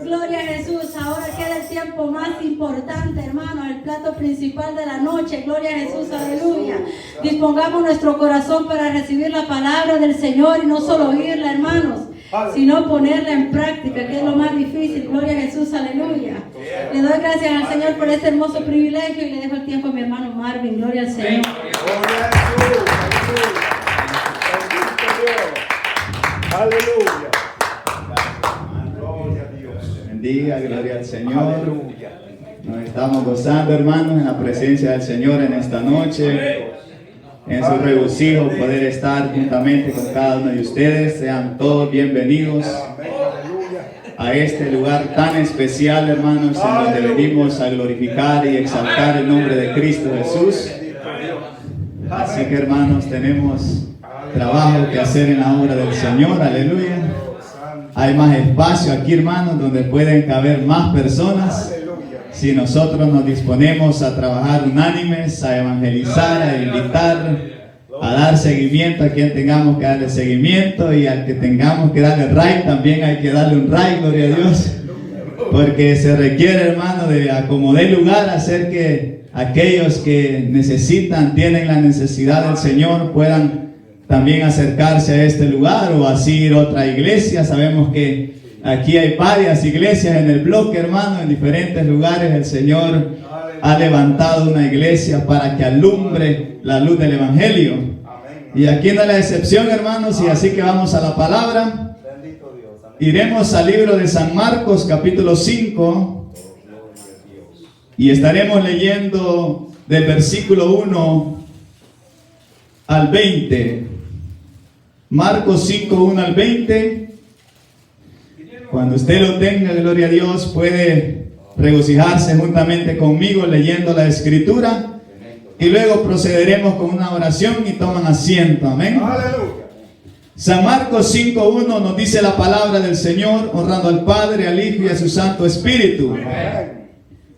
Gloria a Jesús. Ahora queda el tiempo más importante, hermanos, el plato principal de la noche. Gloria a Jesús, aleluya. Dispongamos nuestro corazón para recibir la palabra del Señor y no solo oírla, hermanos, sino ponerla en práctica, que es lo más difícil. Gloria a Jesús, aleluya. Le doy gracias al Señor por este hermoso privilegio y le dejo el tiempo a mi hermano Marvin. Gloria al Señor. Gloria a Jesús, aleluya. Gloria a Dios. Bendiga, gloria al Señor. Nos estamos gozando, hermanos, en la presencia del Señor en esta noche. En su regocijo poder estar juntamente con cada uno de ustedes. Sean todos bienvenidos a este lugar tan especial, hermanos, en donde venimos a glorificar y exaltar el nombre de Cristo Jesús. Así que, hermanos, tenemos trabajo que hacer en la obra del Señor, aleluya. Hay más espacio aquí, hermanos, donde pueden caber más personas. Si nosotros nos disponemos a trabajar unánimes, a evangelizar, a invitar, a dar seguimiento a quien tengamos que darle seguimiento, y al que tengamos que darle ray, también hay que darle un ray, gloria a Dios. Porque se requiere, hermano, de acomodar lugar, hacer que aquellos que necesitan, tienen la necesidad del Señor, puedan también acercarse a este lugar o así ir a otra iglesia. Sabemos que aquí hay varias iglesias en el bloque, hermano, en diferentes lugares. El Señor ha levantado una iglesia para que alumbre la luz del Evangelio. Y aquí no es la excepción, hermanos, y así que vamos a la palabra. Iremos al libro de San Marcos, capítulo 5, y estaremos leyendo del versículo 1 al 20. Marcos 5, 1 al 20. Cuando usted lo tenga, gloria a Dios, puede regocijarse juntamente conmigo leyendo la escritura, y luego procederemos con una oración y toman asiento. Amén. Aleluya. San Marcos 5:1 nos dice la palabra del Señor, honrando al Padre, al Hijo y a su Santo Espíritu. Amén.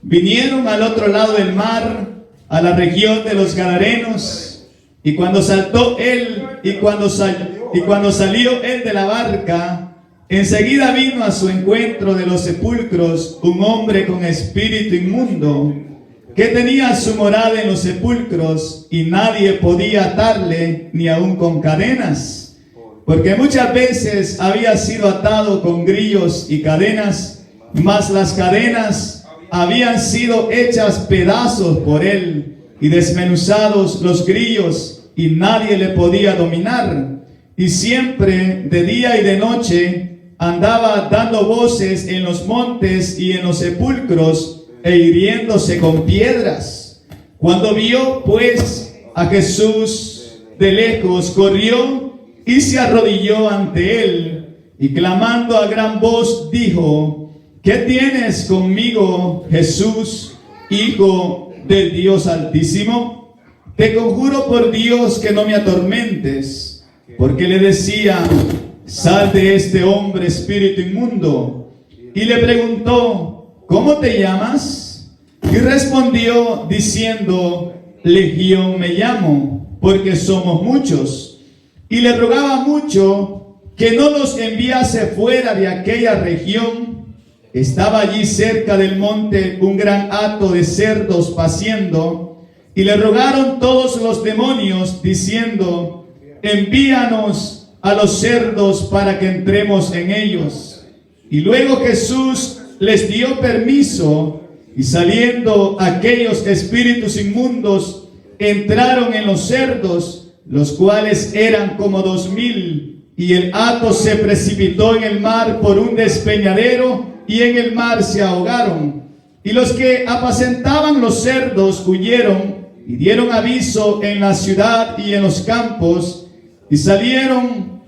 Vinieron al otro lado del mar, a la región de los Gadarenos, y cuando saltó él, y cuando salió él de la barca, enseguida vino a su encuentro de los sepulcros un hombre con espíritu inmundo, que tenía su morada en los sepulcros, y nadie podía atarle, ni aun con cadenas, porque muchas veces había sido atado con grillos y cadenas, mas las cadenas habían sido hechas pedazos por él, y desmenuzados los grillos, y nadie le podía dominar. Y siempre, de día y de noche, andaba dando voces en los montes y en los sepulcros, e hiriéndose con piedras. Cuando vio pues a Jesús de lejos, corrió y se arrodilló ante él, y clamando a gran voz dijo: ¿Qué tienes conmigo, Jesús, Hijo del Dios Altísimo? Te conjuro por Dios que no me atormentes. Porque le decía: sal de este hombre, espíritu inmundo. Y le preguntó: ¿cómo te llamas? Y respondió diciendo: Legión me llamo, porque somos muchos. Y le rogaba mucho que no los enviase fuera de aquella región. Estaba allí cerca del monte un gran hato de cerdos paciendo, y le rogaron todos los demonios, diciendo: envíanos a los cerdos para que entremos en ellos. Y luego Jesús les dio permiso, y saliendo aquellos espíritus inmundos, entraron en los cerdos, los cuales eran como 2000, y el hato se precipitó en el mar por un despeñadero, y en el mar se ahogaron. Y los que apacentaban los cerdos huyeron, y dieron aviso en la ciudad y en los campos, y salieron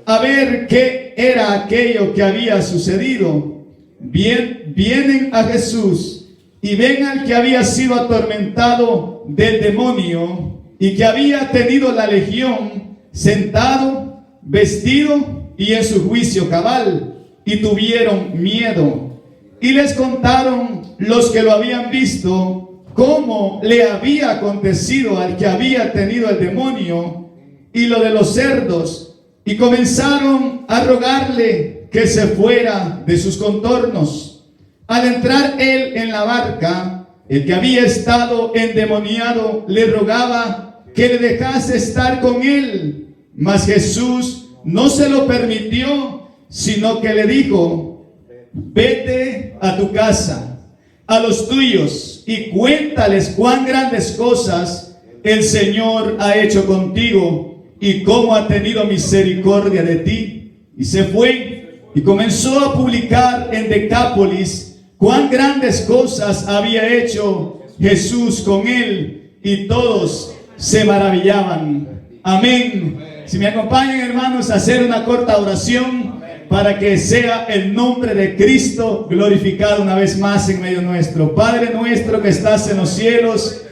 a ver qué era aquello que había sucedido. Vienen a Jesús, y ven al que había sido atormentado del demonio, y que había tenido la legión, sentado, vestido y en su juicio cabal, y tuvieron miedo. Y les contaron los que lo habían visto cómo le había acontecido al que había tenido el demonio, y lo de los cerdos, y comenzaron a rogarle que se fuera de sus contornos. Al entrar él en la barca, el que había estado endemoniado le rogaba que le dejase estar con él, mas Jesús no se lo permitió, sino que le dijo: vete a tu casa, a los tuyos, y cuéntales cuán grandes cosas el Señor ha hecho contigo y cómo ha tenido misericordia de ti. Y se fue y comenzó a publicar en Decápolis cuán grandes cosas había hecho Jesús con él, y todos se maravillaban. Amén. Si me acompañan, hermanos, a hacer una corta oración para que sea el nombre de Cristo glorificado una vez más en medio nuestro. Padre nuestro que estás en los cielos,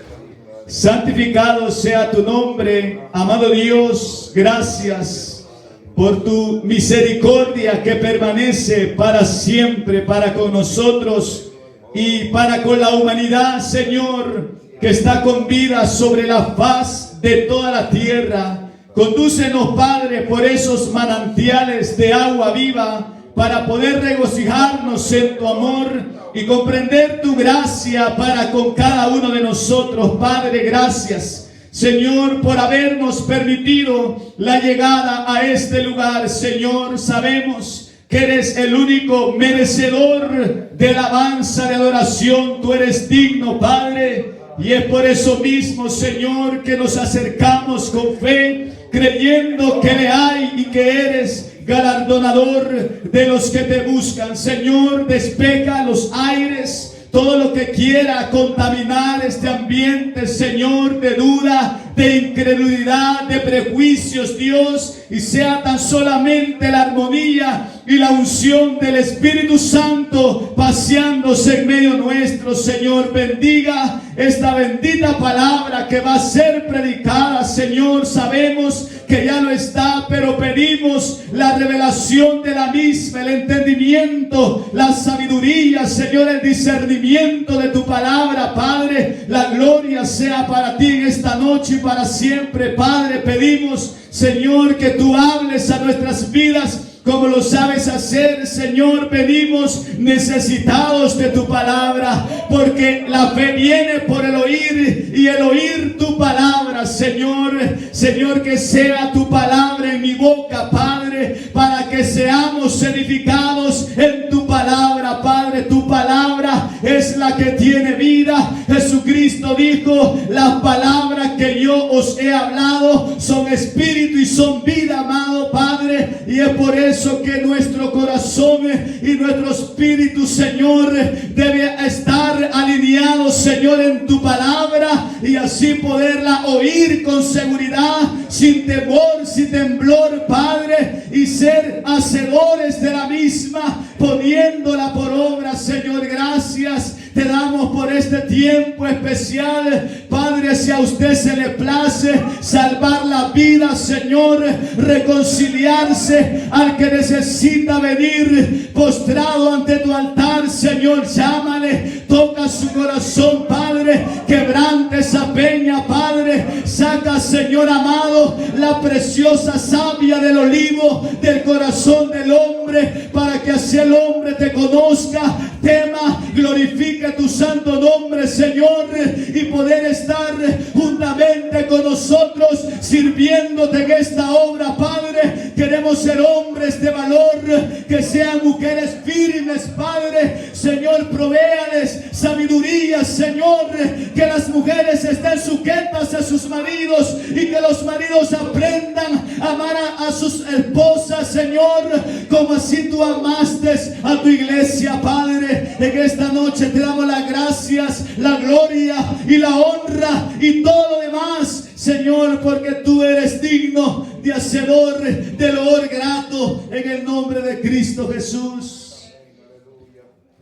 santificado sea tu nombre. Amado Dios, gracias por tu misericordia que permanece para siempre para con nosotros y para con la humanidad, Señor, que está con vida sobre la faz de toda la tierra. Condúcenos, Padre, por esos manantiales de agua viva para poder regocijarnos en tu amor y comprender tu gracia para con cada uno de nosotros. Padre, gracias, Señor, por habernos permitido la llegada a este lugar. Señor, sabemos que eres el único merecedor de alabanza, de adoración. Tú eres digno, Padre, y es por eso mismo, Señor, que nos acercamos con fe, creyendo que le hay y que eres galardonador de los que te buscan. Señor, despeja los aires, todo lo que quiera contaminar este ambiente, Señor, de duda, de incredulidad, de prejuicios, Dios, y sea tan solamente la armonía y la unción del Espíritu Santo paseándose en medio nuestro. Señor, bendiga esta bendita palabra que va a ser predicada. Señor, sabemos que ya lo está, pero pedimos la revelación de la misma, el entendimiento, la sabiduría, Señor, el discernimiento de tu palabra. Padre, la gloria sea para ti en esta noche y para siempre. Padre, pedimos, Señor, que tú hables a nuestras vidas como lo sabes hacer. Señor, venimos necesitados de tu palabra, porque la fe viene por el oír y el oír tu palabra. Señor, Señor, que sea tu palabra en mi boca, Padre, para que seamos edificados en tu palabra. Padre, tu palabra es la que tiene vida. Jesucristo dijo: las palabras que yo os he hablado son espíritu y son vida, amado Padre, y es por eso que nuestro corazón y nuestro espíritu, Señor, debe estar alineado, Señor, en tu palabra, y así poderla oír con seguridad, sin temor, sin temblor, Padre, y ser hacedores de la misma, poniéndola por obra. Señor, gracias te damos por este tiempo especial, Padre. Si a usted se le place salvar la vida, Señor, reconciliarse al que necesita venir postrado ante tu altar, Señor, llámale, toca su corazón, Padre, quebrante esa peña, Padre, saca, Señor amado, la preciosa savia del olivo del corazón del hombre, para que así el hombre te conozca, tema, glorifique tu santo nombre, Señor, y poder estar juntamente con nosotros sirviéndote en esta obra, Padre. Queremos ser hombres de valor, que sean mujeres firmes, Padre. Señor, provéales sabiduría, Señor, que las mujeres estén sujetas a sus maridos y que los maridos aprendan a amar a sus esposas, Señor, como así tú amaste a tu iglesia, Padre. En esta noche te damos las gracias, la gloria y la honra y todo lo demás, Señor, porque tú eres digno de hacedor de loor grato, en el nombre de Cristo Jesús.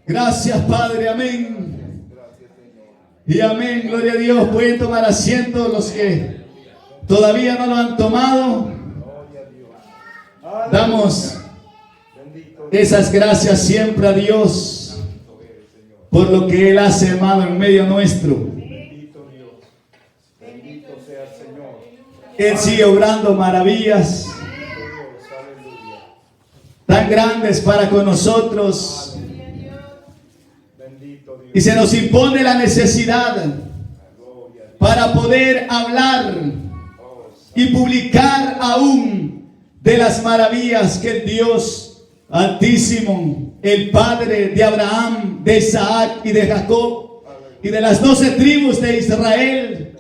Gracias, Padre, amén y amén. Gloria a Dios. Pueden tomar asiento los que todavía no lo han tomado. Damos esas gracias siempre a Dios por lo que Él hace, hermano, en medio nuestro. Él sigue obrando maravillas. tan grandes para con nosotros. Bendito Dios. Y se nos impone la necesidad para poder hablar y publicar aún de las maravillas que el Dios Altísimo, el Padre de Abraham, de Isaac y de Jacob, y de las 12 tribus de Israel,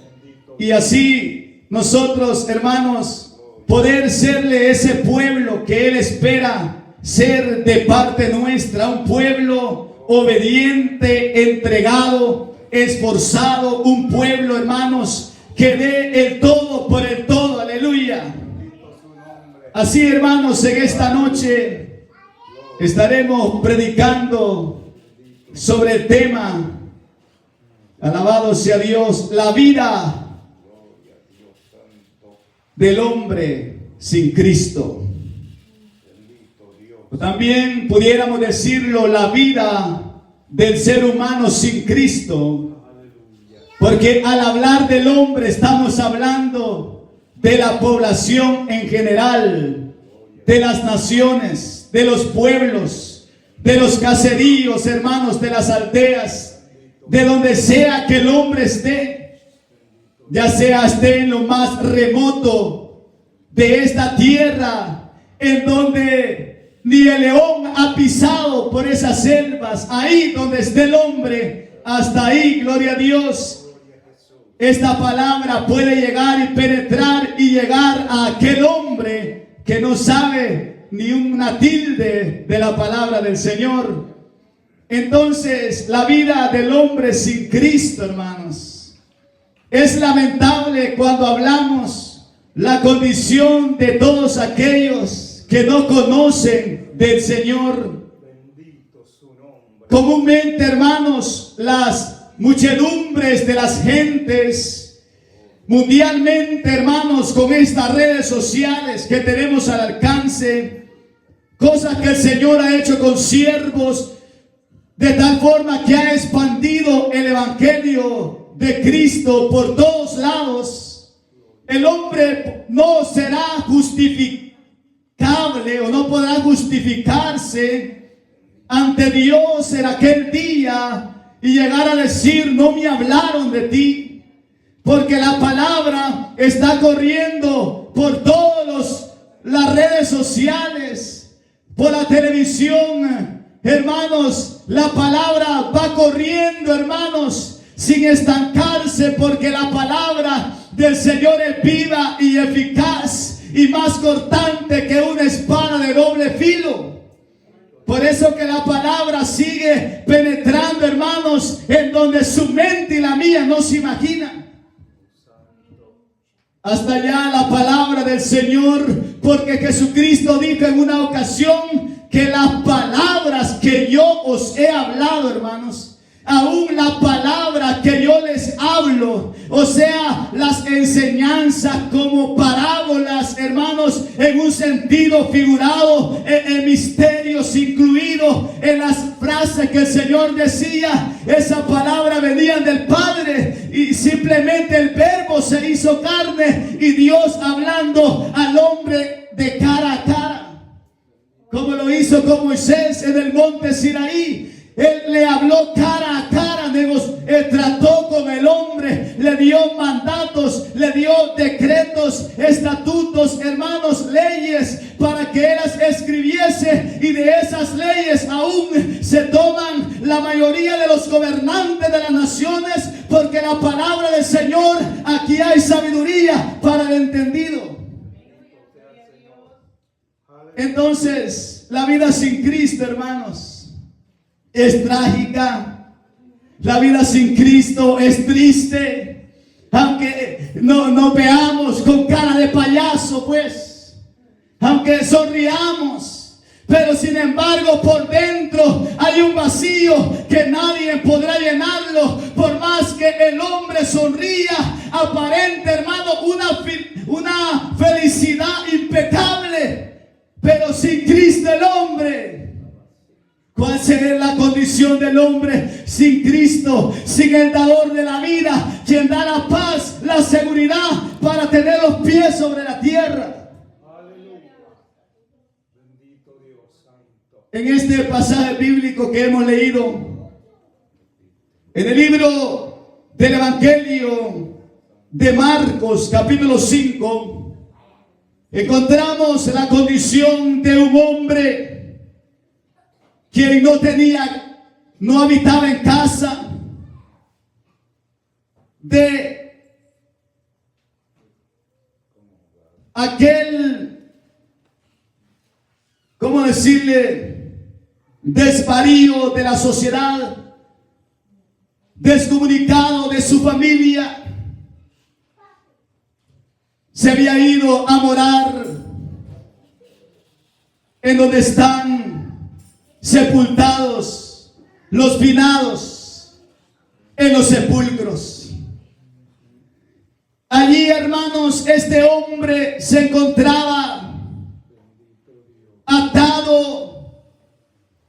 y así nosotros, hermanos, poder serle ese pueblo que Él espera ser de parte nuestra, un pueblo obediente, entregado, esforzado, un pueblo, hermanos, que dé el todo por el todo, aleluya. Así, hermanos, en esta noche estaremos predicando sobre el tema, alabado sea Dios, la vida del hombre sin Cristo. También pudiéramos decirlo, la vida del ser humano sin Cristo, porque al hablar del hombre estamos hablando de la población en general, de las naciones, de los pueblos, de los caseríos, hermanos, de las aldeas, de donde sea que el hombre esté, ya sea esté en lo más remoto de esta tierra, en donde ni el león ha pisado por esas selvas, ahí donde esté el hombre, hasta ahí, gloria a Dios, esta palabra puede llegar y penetrar y llegar a aquel hombre que no sabe ni una tilde de la palabra del Señor. Entonces, la vida del hombre sin Cristo, hermanos, es lamentable cuando hablamos la condición de todos aquellos que no conocen del Señor. Comúnmente, hermanos, las muchedumbres de las gentes, mundialmente, hermanos, con estas redes sociales que tenemos al alcance, cosas que el Señor ha hecho con siervos, de tal forma que ha expandido el evangelio de Cristo por todos lados. El hombre no será justificado o no podrá justificarse ante Dios en aquel día y llegar a decir: no me hablaron de ti, porque la palabra está corriendo por todas las redes sociales, por la televisión, hermanos. La palabra va corriendo, hermanos, sin estancarse, porque la palabra del Señor es viva y eficaz y más cortante que una espada de doble filo. Por eso que la palabra sigue penetrando, hermanos, en donde su mente y la mía no se imaginan. Hasta allá la palabra del Señor, porque Jesucristo dijo en una ocasión que las palabras que yo os he hablado, hermanos, aún la palabra que yo les hablo, o sea, las enseñanzas como parábolas, hermanos, en un sentido figurado, en misterios incluidos, en las frases que el Señor decía, esa palabra venía del Padre, y simplemente el verbo se hizo carne, y Dios hablando al hombre de cara a cara, como lo hizo con Moisés en el monte Sinaí. Él le habló cara a cara, trató con el hombre, le dio mandatos, le dio decretos, estatutos, hermanos, leyes, para que él las escribiese, y de esas leyes aún se toman la mayoría de los gobernantes de las naciones, porque la palabra del Señor, aquí hay sabiduría para el entendido. Entonces, la vida sin Cristo, hermanos, es trágica. La vida sin Cristo es triste, aunque no veamos con cara de payaso, pues, aunque sonriamos, pero sin embargo por dentro hay un vacío que nadie podrá llenarlo. Por más que el hombre sonría, aparente, hermano, una felicidad impecable, pero sin Cristo el hombre, ¿cuál será la condición del hombre sin Cristo, sin el dador de la vida, quien da la paz, la seguridad para tener los pies sobre la tierra? Aleluya. Bendito Dios. en este pasaje bíblico que hemos leído, en el libro del Evangelio de Marcos, capítulo 5, encontramos la condición de un hombre quien no habitaba en casa, de aquel, ¿cómo decirle?, desvarío de la sociedad, descomunicado de su familia. Se había ido a morar en donde están sepultados los finados, en los sepulcros. Allí, hermanos, este hombre se encontraba atado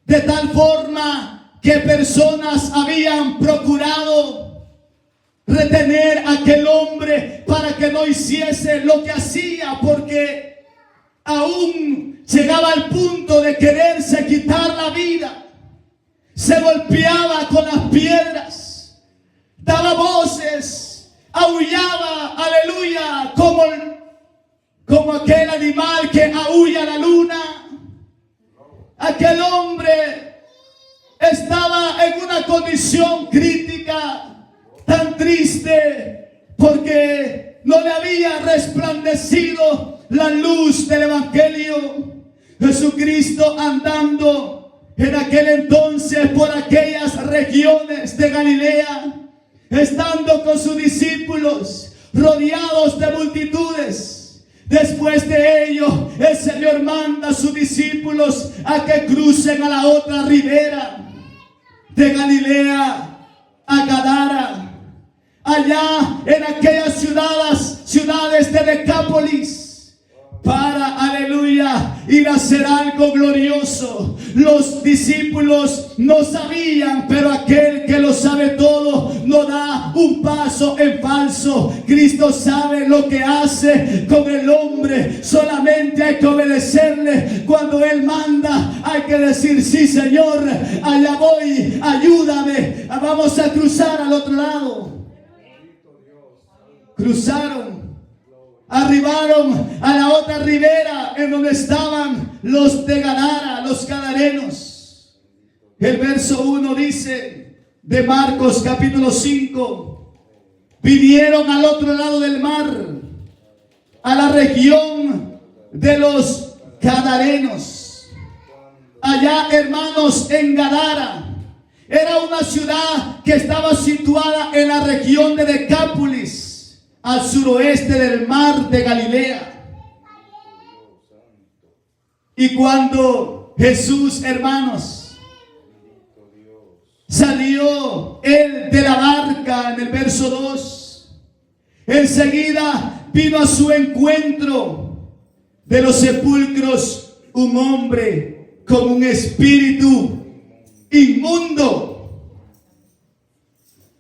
de tal forma que personas habían procurado retener a aquel hombre para que no hiciese lo que hacía, porque aún llegaba al punto de quererse quitar la vida. Se golpeaba con las piedras, daba voces, aullaba, aleluya, como aquel animal que aúlla la luna. Aquel hombre estaba en una condición crítica, tan triste, porque no le había resplandecido la luz del Evangelio. Jesucristo andando en aquel entonces por aquellas regiones de Galilea, estando con sus discípulos, rodeados de multitudes. Después de ello, el Señor manda a sus discípulos a que crucen a la otra ribera de Galilea, a Gadara. Allá en aquellas ciudades de Decápolis, para, aleluya, ir a hacer algo glorioso. Los discípulos no sabían, pero aquel que lo sabe todo no da un paso en falso. Cristo sabe lo que hace con el hombre. Solamente hay que obedecerle. Cuando Él manda, hay que decir: sí, Señor, allá voy, ayúdame. Vamos a cruzar al otro lado. Cruzaron, arribaron a la otra ribera en donde estaban los de Gadara, los gadarenos. El verso 1 dice de Marcos capítulo 5: vinieron al otro lado del mar, a la región de los gadarenos. Allá, hermanos, en Gadara, era una ciudad que estaba situada en la región de Decápolis, al suroeste del mar de Galilea. Y cuando Jesús, hermanos, salió él de la barca, en el verso 2, enseguida vino a su encuentro de los sepulcros un hombre con un espíritu inmundo,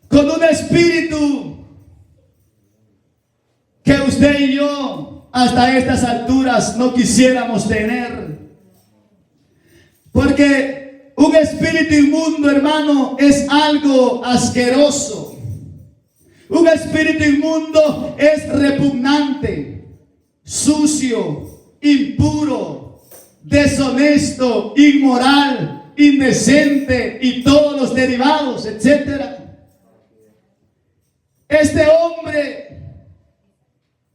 con un espíritu que usted y yo hasta estas alturas no quisiéramos tener. Porque un espíritu inmundo, hermano, es algo asqueroso. Un espíritu inmundo es repugnante, sucio, impuro, deshonesto, inmoral, indecente y todos los derivados, etc. Este hombre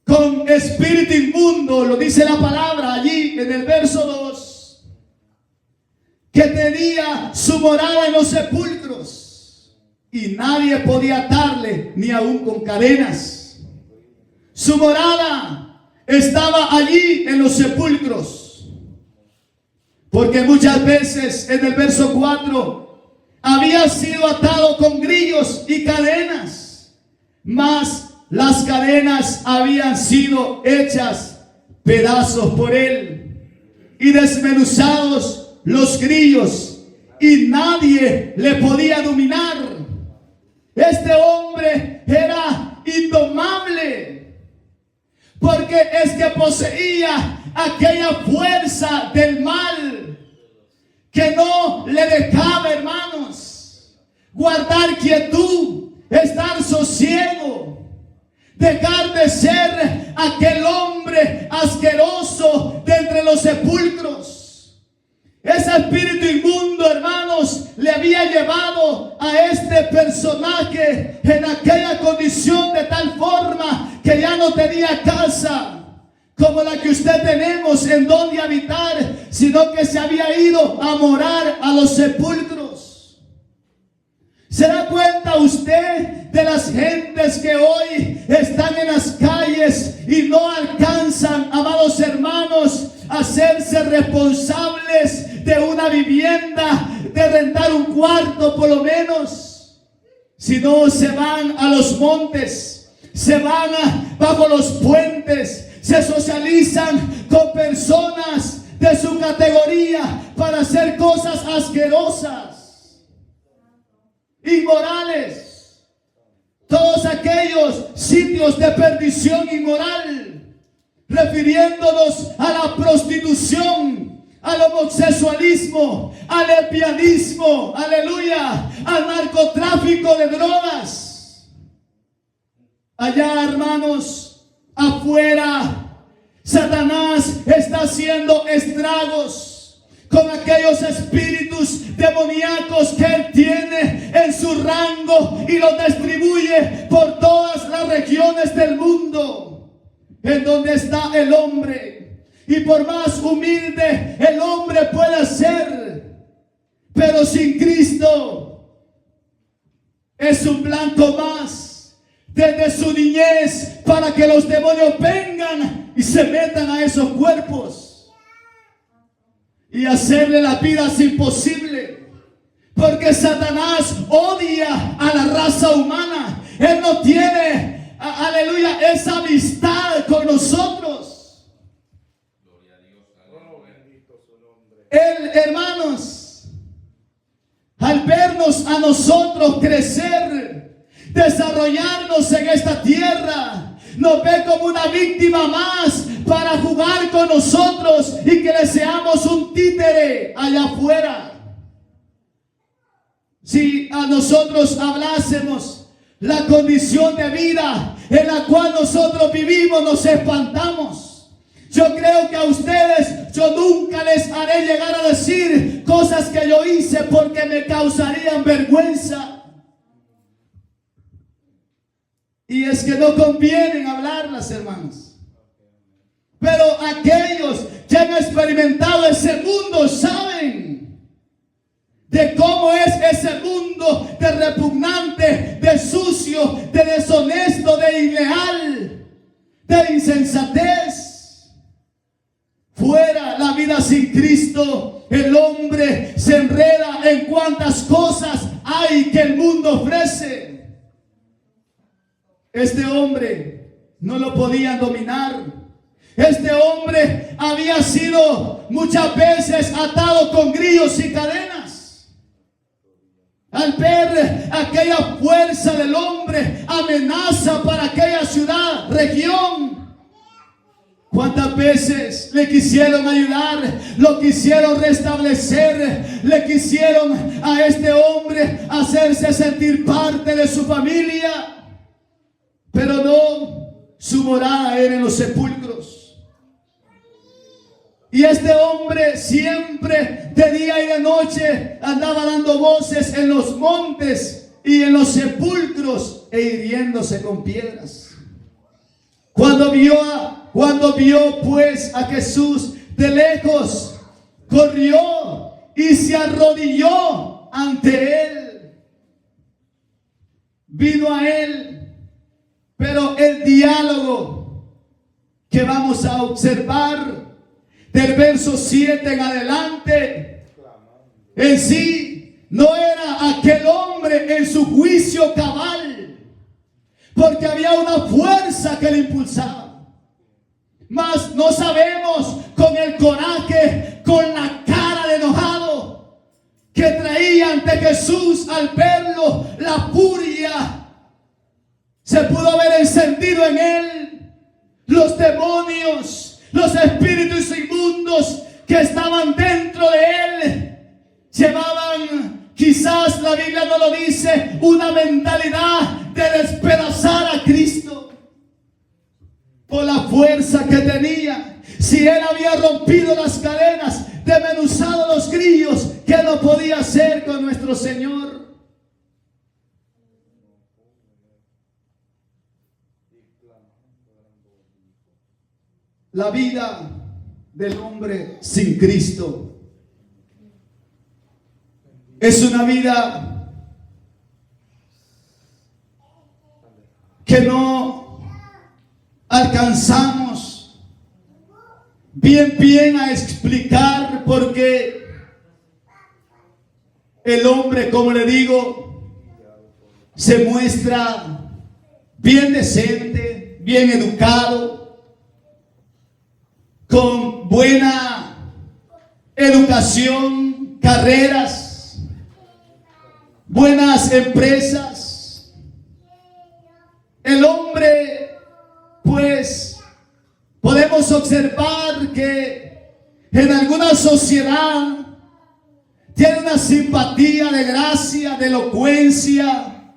con espíritu inmundo, lo dice la palabra allí en el verso 2, que tenía su morada en los sepulcros y nadie podía atarle ni aún con cadenas. Su morada estaba allí en los sepulcros, porque muchas veces en el verso 4 había sido atado con grillos y cadenas, mas las cadenas habían sido hechas pedazos por él y desmenuzados los grillos, y nadie le podía dominar. Este hombre era indomable, porque es que poseía aquella fuerza del mal que no le dejaba, hermanos, guardar quietud, estar sosiego, dejar de ser aquel hombre asqueroso de entre los sepulcros. Ese espíritu inmundo, hermanos, le había llevado a este personaje en aquella condición de tal forma que ya no tenía casa como la que usted tenemos en donde habitar, sino que se había ido a morar a los sepulcros. ¿Se da cuenta usted de las gentes que hoy están en las calles y no alcanzan, amados hermanos, a hacerse responsables de una vivienda, de rentar un cuarto por lo menos? Si no, se van a los montes, se van bajo los puentes, se socializan con personas de su categoría para hacer cosas asquerosas, inmorales. Todos aquellos sitios de perdición inmoral, refiriéndonos a la prostitución, al homosexualismo, al lesbianismo, aleluya, al narcotráfico de drogas. Allá, hermanos, afuera, Satanás está haciendo estragos con aquellos espíritus demoníacos que él tiene en su rango y los distribuye por todas las regiones del mundo en donde está el hombre. Y por más humilde el hombre pueda ser, pero sin Cristo es un blanco más desde su niñez para que los demonios vengan y se metan a esos cuerpos y hacerle la vida imposible, porque Satanás odia a la raza humana. Él no tiene, aleluya, esa amistad con nosotros. Gloria a Dios. Oh, bendito su nombre. Él, hermanos, al vernos a nosotros crecer, desarrollarnos en esta tierra, nos ve como una víctima más para jugar con nosotros y que le seamos un títere allá afuera. Si a nosotros hablásemos la condición de vida en la cual nosotros vivimos, nos espantamos. Yo creo que a ustedes yo nunca les haré llegar a decir cosas que yo hice porque me causarían vergüenza. Y es que no convienen hablarlas, hermanos. Pero aquellos que han experimentado ese mundo saben de cómo es ese mundo de repugnante, de sucio, de deshonesto, de ileal, de insensatez. Fuera la vida sin Cristo, el hombre se enreda en cuantas cosas hay que el mundo ofrece. Este hombre no lo podían dominar. Este hombre había sido muchas veces atado con grillos y cadenas. Al ver aquella fuerza del hombre, amenaza para aquella ciudad, región, ¿cuántas veces le quisieron ayudar? Lo quisieron restablecer, le quisieron a este hombre hacerse sentir parte de su familia. Pero no, su morada era en los sepulcros. Y este hombre siempre, de día y de noche, andaba dando voces en los montes y en los sepulcros e hiriéndose con piedras. Cuando vio pues a Jesús de lejos, corrió y se arrodilló ante él. Vino a él. Pero el diálogo que vamos a observar del verso 7 en adelante, en sí no era aquel hombre en su juicio cabal, porque había una fuerza que le impulsaba. Mas no sabemos con el coraje, con la cara de enojado que traía ante Jesús al verlo, la furia se pudo haber encendido en él. Los demonios, los espíritus inmundos que estaban dentro de él llevaban, quizás la Biblia no lo dice, una mentalidad de despedazar a Cristo por la fuerza que tenía. Si él había rompido las cadenas, desmenuzado los grillos, ¿qué no podía hacer con nuestro Señor? La vida del hombre sin Cristo es una vida que no alcanzamos bien a explicar, porque el hombre, como le digo, se muestra bien decente, bien educado, con buena educación, carreras, buenas empresas. El hombre, pues, podemos observar que en alguna sociedad tiene una simpatía de gracia, de elocuencia,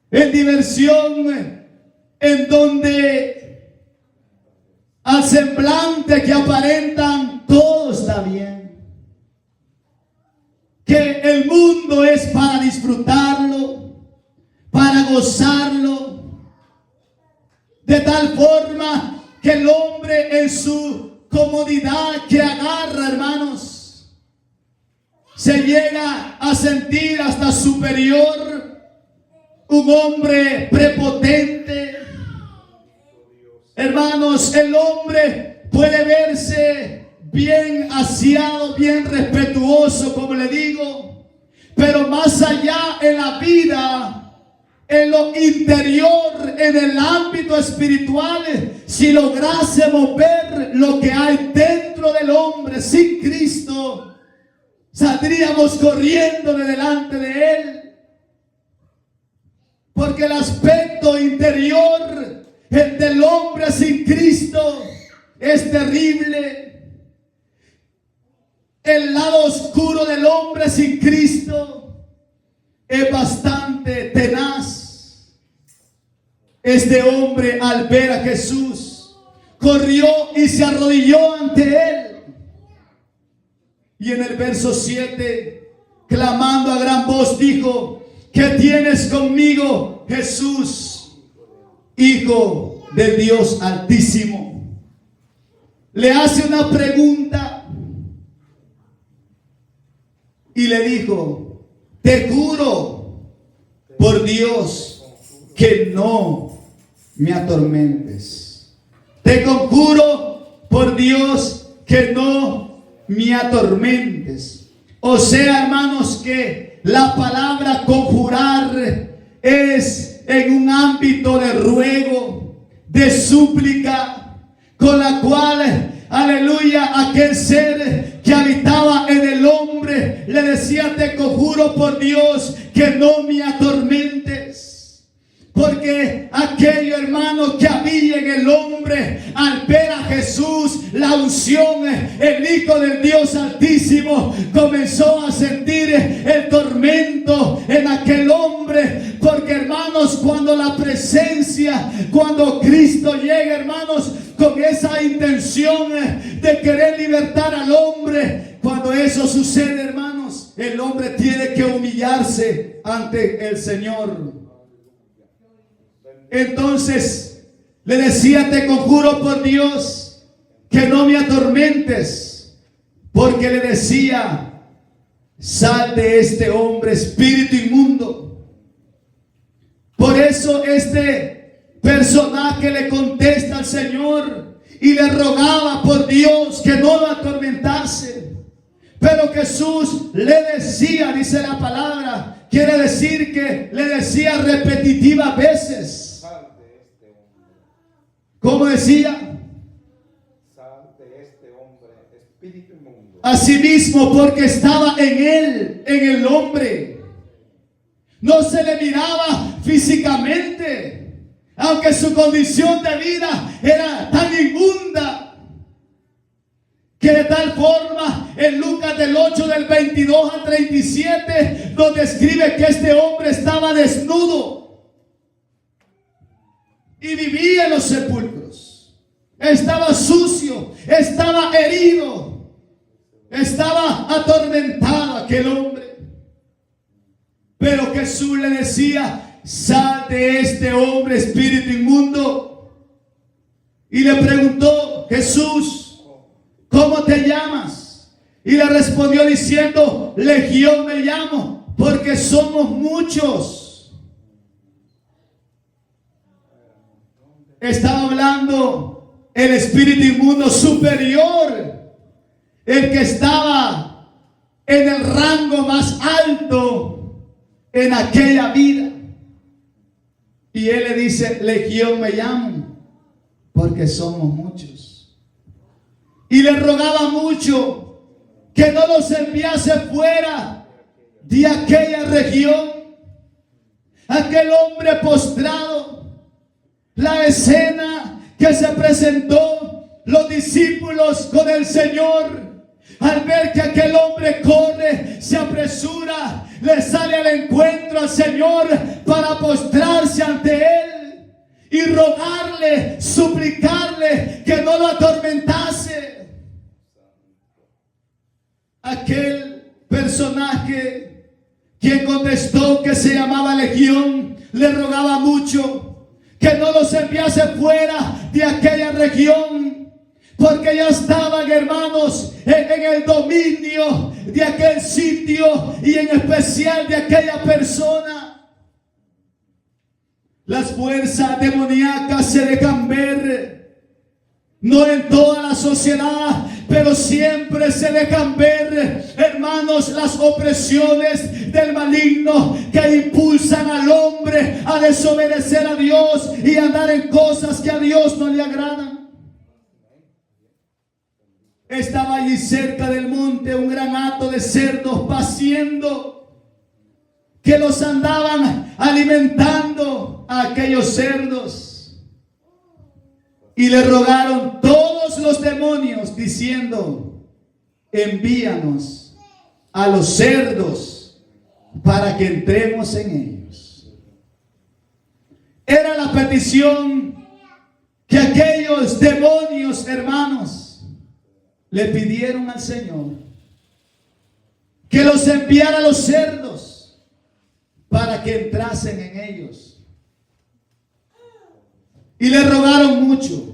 en diversión, en donde al semblante que aparentan todo está bien, que el mundo es para disfrutarlo, para gozarlo, de tal forma que el hombre en su comodidad que agarra, hermanos, se llega a sentir hasta superior, un hombre prepotente. Hermanos, el hombre puede verse bien aseado, bien respetuoso, como le digo, pero más allá en la vida, en lo interior, en el ámbito espiritual, si lográsemos ver lo que hay dentro del hombre sin Cristo, saldríamos corriendo de delante de él, porque el aspecto interior, el del hombre sin Cristo, es terrible. El lado oscuro del hombre sin Cristo es bastante tenaz. Este hombre, al ver a Jesús, corrió y se arrodilló ante él. Y en el verso 7, clamando a gran voz, dijo: ¿qué tienes conmigo, Jesús, Hijo de Dios Altísimo? Le hace una pregunta y le dijo: te juro por Dios que no me atormentes. Te conjuro por Dios que no me atormentes. O sea, hermanos, que la palabra conjurar es en un ámbito de ruego, de súplica, con la cual, aleluya, aquel ser que habitaba en el hombre le decía: te conjuro por Dios que no me atormentes. Porque aquello, hermano, que había en el hombre, al ver a Jesús, la unción, el Hijo del Dios Altísimo, comenzó a sentir el tormento en aquel hombre. Porque, hermanos, cuando la presencia, cuando Cristo llega, hermanos, con esa intención de querer libertar al hombre, cuando eso sucede, hermanos, el hombre tiene que humillarse ante el Señor. Entonces le decía: te conjuro por Dios que no me atormentes, porque le decía: sal de este hombre, espíritu inmundo. Por eso este personaje le contesta al Señor y le rogaba por Dios que no lo atormentase. Pero Jesús le decía, dice la palabra, quiere decir que le decía repetitivas veces. ¿Cómo decía? Sal de este hombre, espíritu inmundo. Asimismo, porque estaba en él, en el hombre. No se le miraba físicamente, aunque su condición de vida era tan inmunda que de tal forma en Lucas del 8 del 22 al 37 nos describe que este hombre estaba desnudo y vivía en los sepulcros. Estaba sucio, estaba herido, estaba atormentado aquel hombre. Pero Jesús le decía: sal de este hombre, espíritu inmundo. Y le preguntó Jesús: ¿cómo te llamas? Y le respondió diciendo: Legión me llamo, porque somos muchos. Estaba hablando el espíritu inmundo superior, el que estaba en el rango más alto en aquella vida. Y él le dice: Legión me llamo, porque somos muchos. Y le rogaba mucho que no los enviase fuera de aquella región. Aquel hombre postrado, la escena que se presentó, los discípulos con el Señor, al ver que aquel hombre corre, se apresura, le sale al encuentro al Señor para postrarse ante Él y rogarle, suplicarle que no lo atormentase. Aquel personaje, quien contestó que se llamaba Legión, le rogaba mucho que no los enviase fuera de aquella región, porque ya estaban, hermanos, en el dominio de aquel sitio y en especial de aquella persona. Las fuerzas demoníacas se dejan ver, no en toda la sociedad, pero siempre se dejan ver, hermanos, las opresiones del maligno que impulsan al hombre a desobedecer a Dios y a andar en cosas que a Dios no le agradan. Estaba allí cerca del monte un gran hato de cerdos paciendo, que los andaban alimentando a aquellos cerdos. Y le rogaron todos los demonios diciendo: envíanos a los cerdos para que entremos en ellos. Era la petición que aquellos demonios, hermanos, le pidieron al Señor, que los enviara a los cerdos para que entrasen en ellos. Y le rogaron mucho.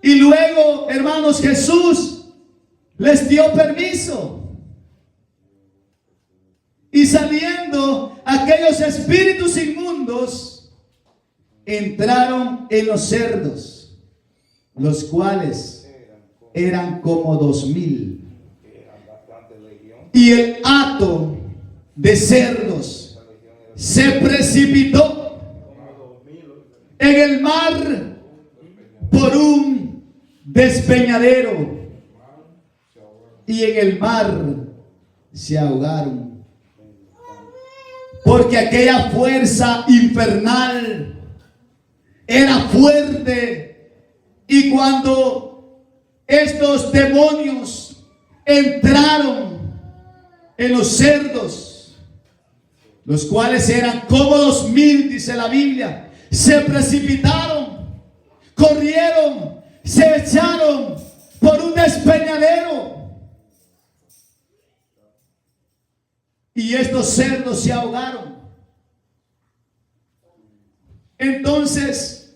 Y luego, hermanos, Jesús les dio permiso. Y saliendo aquellos espíritus inmundos, entraron en los cerdos, los cuales eran como 2000. Y el hato de cerdos se precipitó en el mar por un despeñadero, y en el mar se ahogaron, porque aquella fuerza infernal era fuerte. Y cuando estos demonios entraron en los cerdos, los cuales eran como 2000, dice la Biblia, se precipitaron, corrieron, se echaron por un despeñadero, y estos cerdos se ahogaron. Entonces,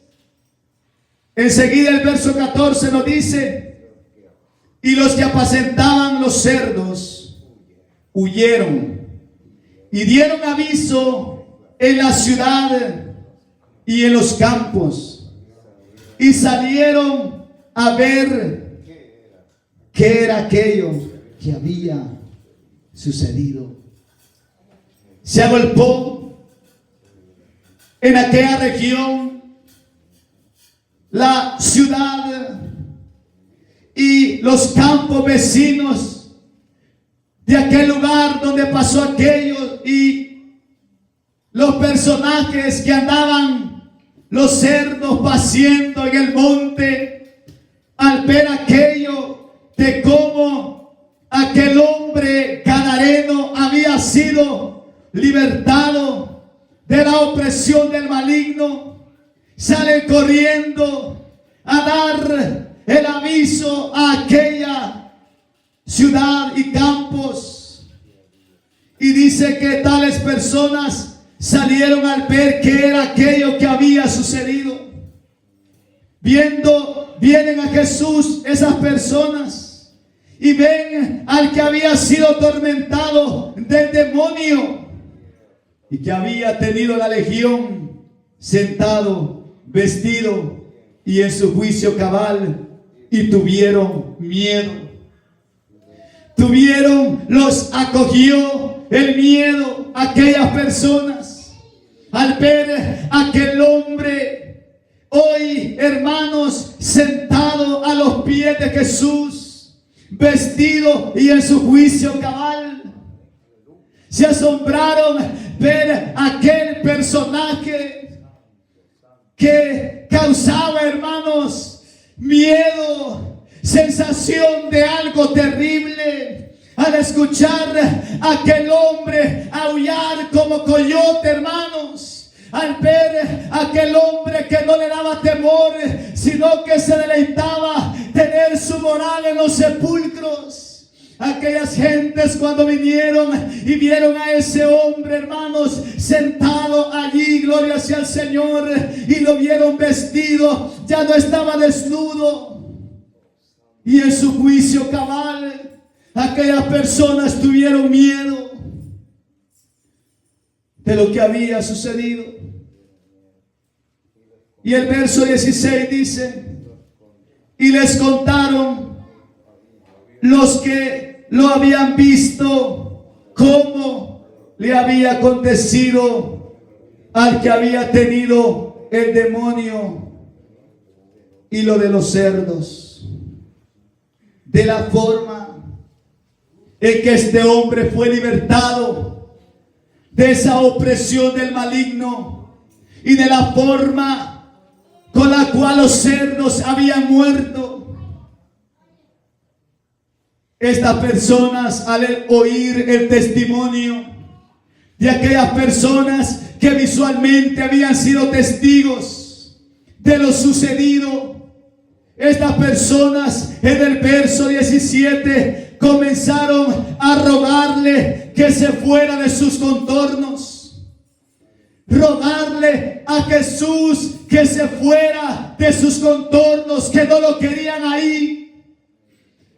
enseguida el verso 14 nos dice: y los que apacentaban los cerdos huyeron y dieron aviso en la ciudad y en los campos, y salieron a ver qué era aquello que había sucedido. Se agolpó en aquella región la ciudad y los campos vecinos de aquel lugar donde pasó aquello, y los personajes que andaban, los cerdos paciendo en el monte, al ver aquello de cómo aquel hombre gadareno había sido libertado de la opresión del maligno, sale corriendo a dar el aviso a aquella ciudad y campos. Y dice que tales personas salieron al ver qué era aquello que había sucedido. Vienen a Jesús esas personas y ven al que había sido atormentado del demonio y que había tenido la legión sentado, vestido y en su juicio cabal, y tuvieron miedo. Los acogió el miedo a aquellas personas al ver a aquel hombre hoy, hermanos, sentado a los pies de Jesús, vestido y en su juicio cabal. Se asombraron ver aquel personaje que causaba, hermanos, miedo, sensación de algo terrible, al escuchar a aquel hombre aullar como coyote, hermanos, al ver a aquel hombre que no le daba temor, sino que se deleitaba tener su moral en los sepulcros. Aquellas gentes, cuando vinieron y vieron a ese hombre, hermanos, sentado allí, gloria sea al Señor, y lo vieron vestido, ya no estaba desnudo y en su juicio cabal, aquellas personas tuvieron miedo de lo que había sucedido. Y el verso 16 dice: y les contaron los que lo habían visto cómo le había acontecido al que había tenido el demonio y lo de los cerdos, de la forma en que este hombre fue libertado de esa opresión del maligno y de la forma con la cual los cerdos habían muerto. Estas personas, al oír el testimonio de aquellas personas que visualmente habían sido testigos de lo sucedido, estas personas en el verso 17 comenzaron a rogarle que se fuera de sus contornos, rogarle a Jesús que se fuera de sus contornos, que no lo querían ahí.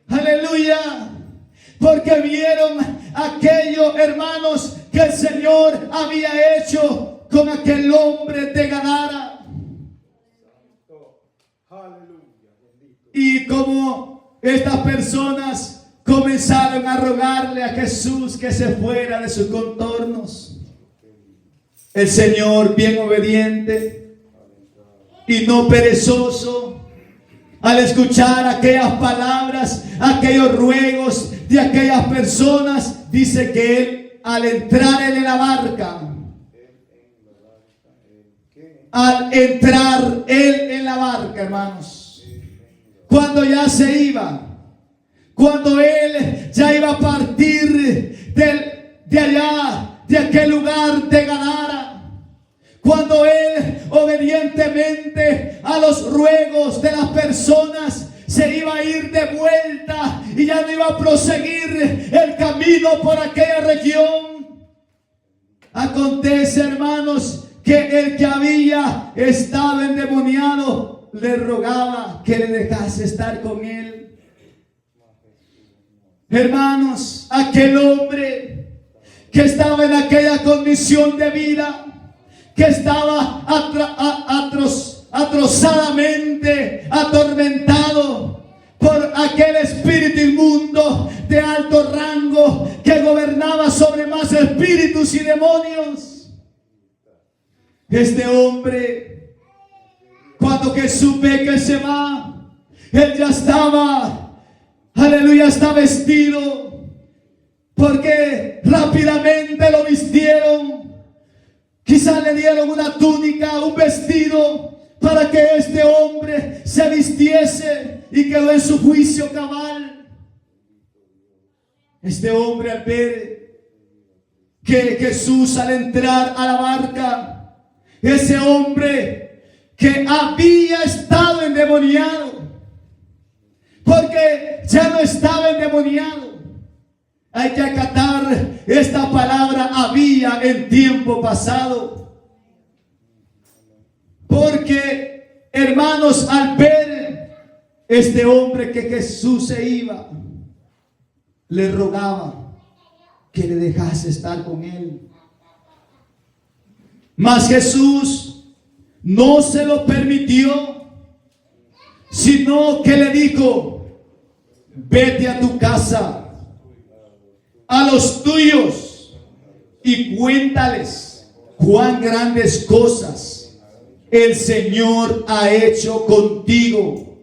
Aleluya, porque vieron aquello, hermanos, que el Señor había hecho con aquel hombre de Gadara. Y como estas personas comenzaron a rogarle a Jesús que se fuera de sus contornos, el Señor, bien obediente y no perezoso, al escuchar aquellas palabras, aquellos ruegos de aquellas personas, dice que él, al entrar en la barca, hermanos, cuando ya se iba, cuando él ya iba a partir de allá, de aquel lugar de Gadara, cuando él obedientemente a los ruegos de las personas se iba a ir de vuelta y ya no iba a proseguir el camino por aquella región, acontece, hermanos, que el que había estado endemoniado le rogaba que le dejase estar con él. Hermanos, aquel hombre que estaba en aquella condición de vida, que estaba atrozadamente atormentado por aquel espíritu inmundo de alto rango que gobernaba sobre más espíritus y demonios. Este hombre, cuando Jesús ve que se va, él ya estaba, aleluya, está vestido, porque rápidamente lo vistieron. Quizás le dieron una túnica, un vestido, para que este hombre se vistiese y quedó en su juicio cabal. Este hombre, al ver que Jesús, al entrar a la barca, ese hombre que había estado endemoniado, porque ya no estaba endemoniado. Hay que acatar esta palabra había en tiempo pasado. Porque, hermanos, al ver este hombre que Jesús se iba, le rogaba que le dejase estar con él. Mas Jesús no se lo permitió, sino que le dijo: vete a tu casa, a los tuyos, y cuéntales cuán grandes cosas el Señor ha hecho contigo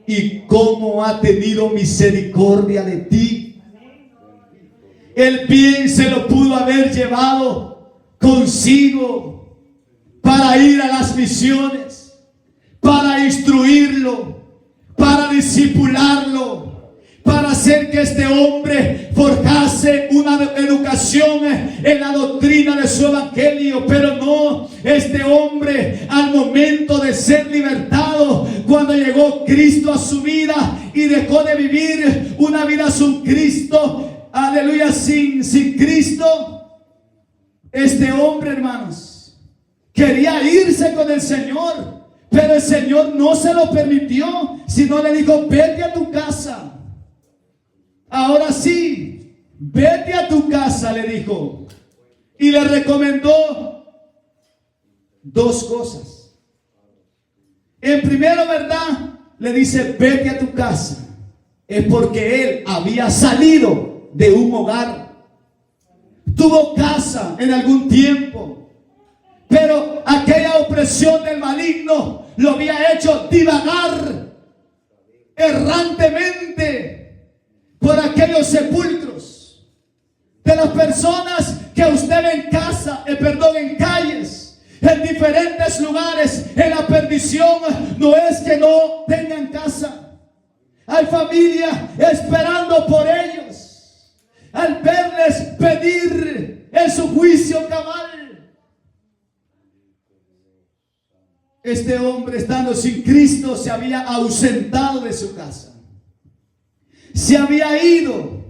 y cómo ha tenido misericordia de ti. El bien se lo pudo haber llevado consigo para ir a las misiones, para instruirlo, para discipularlo, para hacer que este hombre forjase una educación en la doctrina de su evangelio. Pero no, este hombre, al momento de ser libertado, cuando llegó Cristo a su vida y dejó de vivir una vida sin Cristo, aleluya, sin Cristo, este hombre, hermanos, quería irse con el Señor, pero el Señor no se lo permitió, sino le dijo: vete a tu casa. Ahora sí, vete a tu casa, le dijo. Y le recomendó dos cosas. En primero, ¿verdad? Le dice: vete a tu casa. Es porque él había salido de un hogar. Tuvo casa en algún tiempo, pero aquella opresión del maligno lo había hecho divagar errantemente por aquellos sepulcros de las personas que usted ve en casa, en calles, en diferentes lugares. En la perdición no es que no tengan casa, hay familia esperando por ellos, al verles pedir en su juicio cabal. Este hombre, estando sin Cristo, se había ausentado de su casa. Se había ido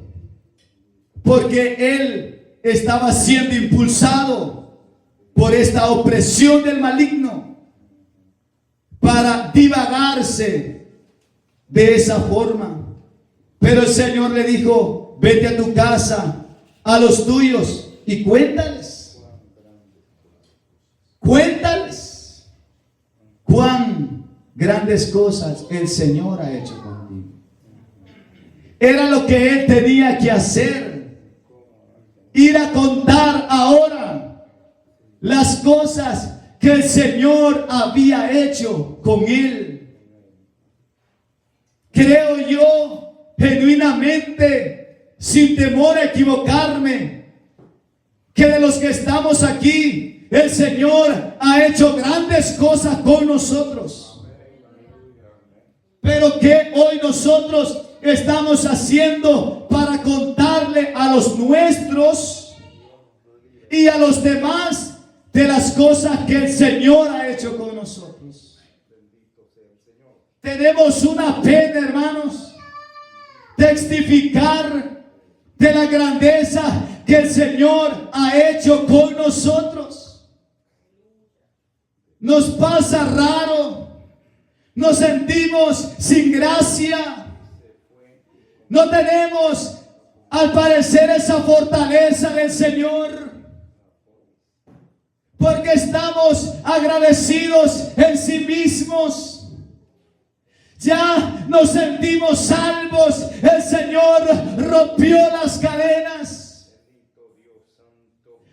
porque él estaba siendo impulsado por esta opresión del maligno para divagarse de esa forma. Pero el Señor le dijo: vete a tu casa, a los tuyos, y cuéntales cuán grandes cosas el Señor ha hecho contigo. Era lo que él tenía que hacer: ir a contar ahora las cosas que el Señor había hecho con él. Creo yo genuinamente, sin temor a equivocarme, que de los que estamos aquí, el Señor ha hecho grandes cosas con nosotros. Pero que hoy nosotros estamos haciendo para contarle a los nuestros y a los demás de las cosas que el Señor ha hecho con nosotros. Tenemos una pena, hermanos, testificar de la grandeza que el Señor ha hecho con nosotros. Nos pasa raro, nos sentimos sin gracia. No tenemos, al parecer, esa fortaleza del Señor, porque estamos agradecidos en sí mismos. Ya nos sentimos salvos. El Señor rompió las cadenas,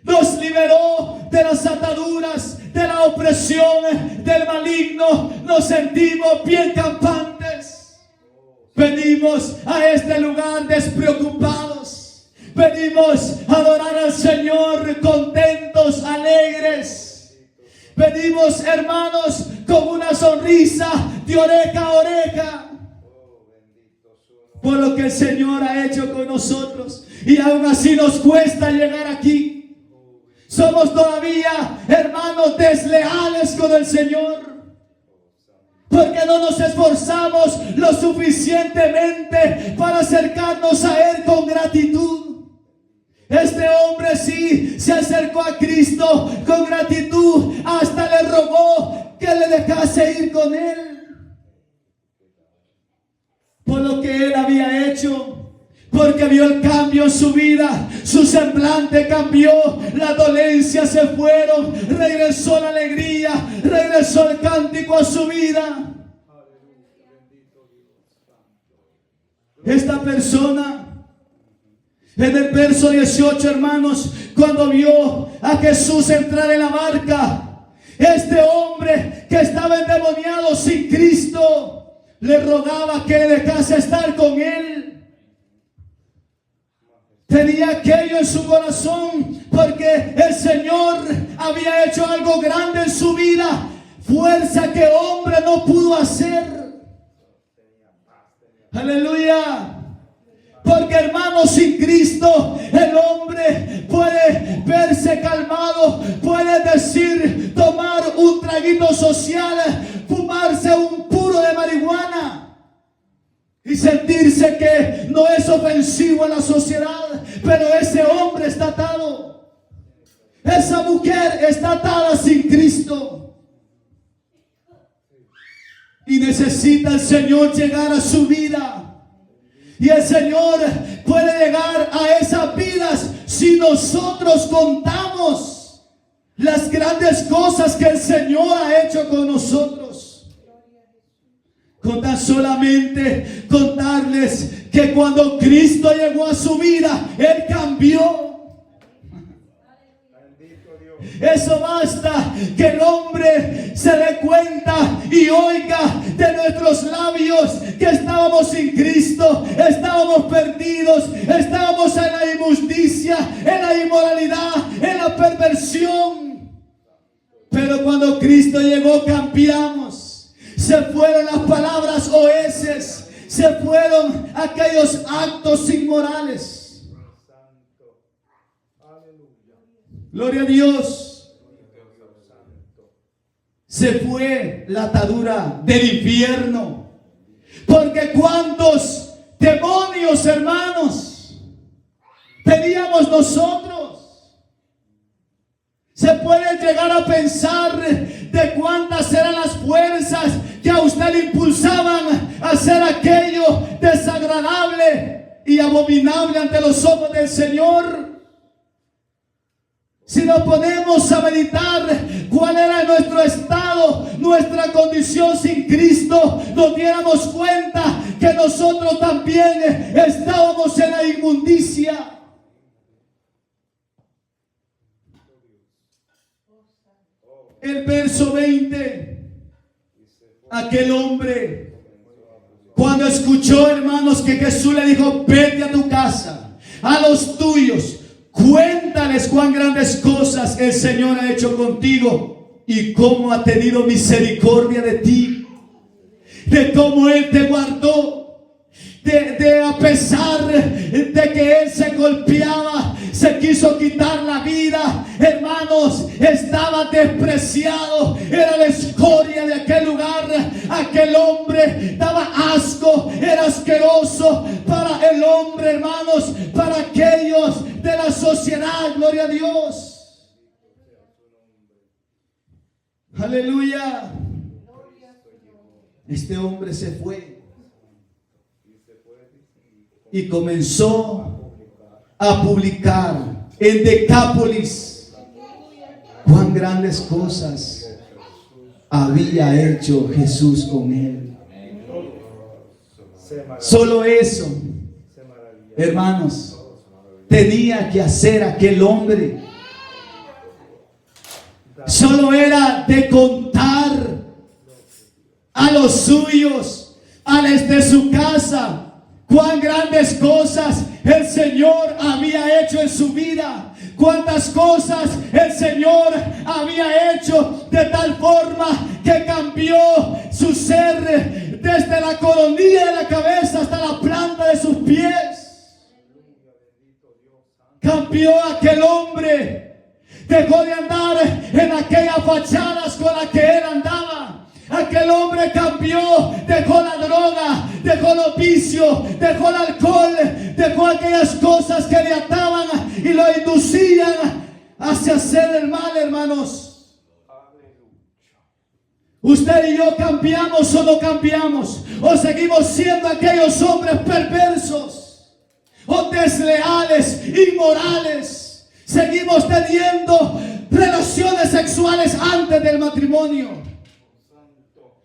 nos liberó de las ataduras, de la opresión del maligno. Nos sentimos bien campantes. Venimos a este lugar despreocupados. Venimos a adorar al Señor contentos, alegres. Venimos, hermanos, con una sonrisa de oreja a oreja. por lo que el Señor ha hecho con nosotros. Y aún así nos cuesta llegar aquí. Somos todavía, hermanos, desleales con el Señor, porque no nos esforzamos lo suficientemente para acercarnos a Él con gratitud. Este hombre sí se acercó a Cristo con gratitud, hasta le rogó que le dejase ir con Él, por lo que Él había hecho. Porque vio el cambio en su vida, su semblante cambió, las dolencias se fueron, regresó la alegría, regresó el cántico a su vida. Esta persona, en el verso 18, hermanos, cuando vio a Jesús entrar en la barca, este hombre que estaba endemoniado sin Cristo, le rogaba que le dejase estar con él. Tenía aquello en su corazón, porque el Señor había hecho algo grande en su vida, fuerza que hombre no pudo hacer. Aleluya. Porque, hermanos, sin Cristo el hombre puede verse calmado, puede decir, tomar un traguito social, fumarse un puro de marihuana y sentirse que no es ofensivo a la sociedad. Pero ese hombre está atado, esa mujer está atada sin Cristo, y necesita el Señor llegar a su vida. Y el Señor puede llegar a esas vidas si nosotros contamos las grandes cosas que el Señor ha hecho con nosotros. Con tan solamente contarles que cuando Cristo llegó a su vida, Él cambió. Eso basta que el hombre se dé cuenta y oiga de nuestros labios que estábamos sin Cristo, estábamos perdidos, estábamos en la injusticia, en la inmoralidad, en la perversión. Pero cuando Cristo llegó, cambiamos. Se fueron las palabras oeces, se fueron aquellos actos inmorales. Gloria a Dios. Se fue la atadura del infierno. Porque cuántos demonios, hermanos, teníamos nosotros. Se puede llegar a pensar de cuántas eran las fuerzas que a usted le impulsaban a hacer aquello desagradable y abominable ante los ojos del Señor. Si nos ponemos a meditar cuál era nuestro estado, nuestra condición sin Cristo, nos diéramos cuenta que nosotros también estábamos en la inmundicia. El verso 20, aquel hombre, cuando escuchó, hermanos, que Jesús le dijo, vete a tu casa, a los tuyos, cuéntales cuán grandes cosas el Señor ha hecho contigo y cómo ha tenido misericordia de ti, de cómo Él te guardó, de a pesar de que Él se golpeaba, se quiso quitar la vida, hermanos, estaba despreciado, era la escoria de aquel lugar, aquel hombre daba asco, era asqueroso para el hombre, hermanos, para aquellos de la sociedad. Gloria a Dios. Aleluya. Este hombre se fue y comenzó a publicar en Decápolis cuán grandes cosas había hecho Jesús con él. Solo eso, hermanos, tenía que hacer aquel hombre. Solo era de contar a los suyos, a los de su casa, cuán grandes cosas el Señor había hecho en su vida. Cuántas cosas el Señor había hecho de tal forma que cambió su ser de desde la coronilla de la cabeza hasta la planta de sus pies. Cambió aquel hombre, dejó de andar en aquellas fachadas con las que él andaba. Aquel hombre cambió, dejó la droga, dejó los vicios, dejó el alcohol, dejó aquellas cosas que le ataban y lo inducían hacia hacer el mal, hermanos. Usted y yo cambiamos o no cambiamos, o seguimos siendo aquellos hombres perversos, o desleales, inmorales. Seguimos teniendo relaciones sexuales antes del matrimonio.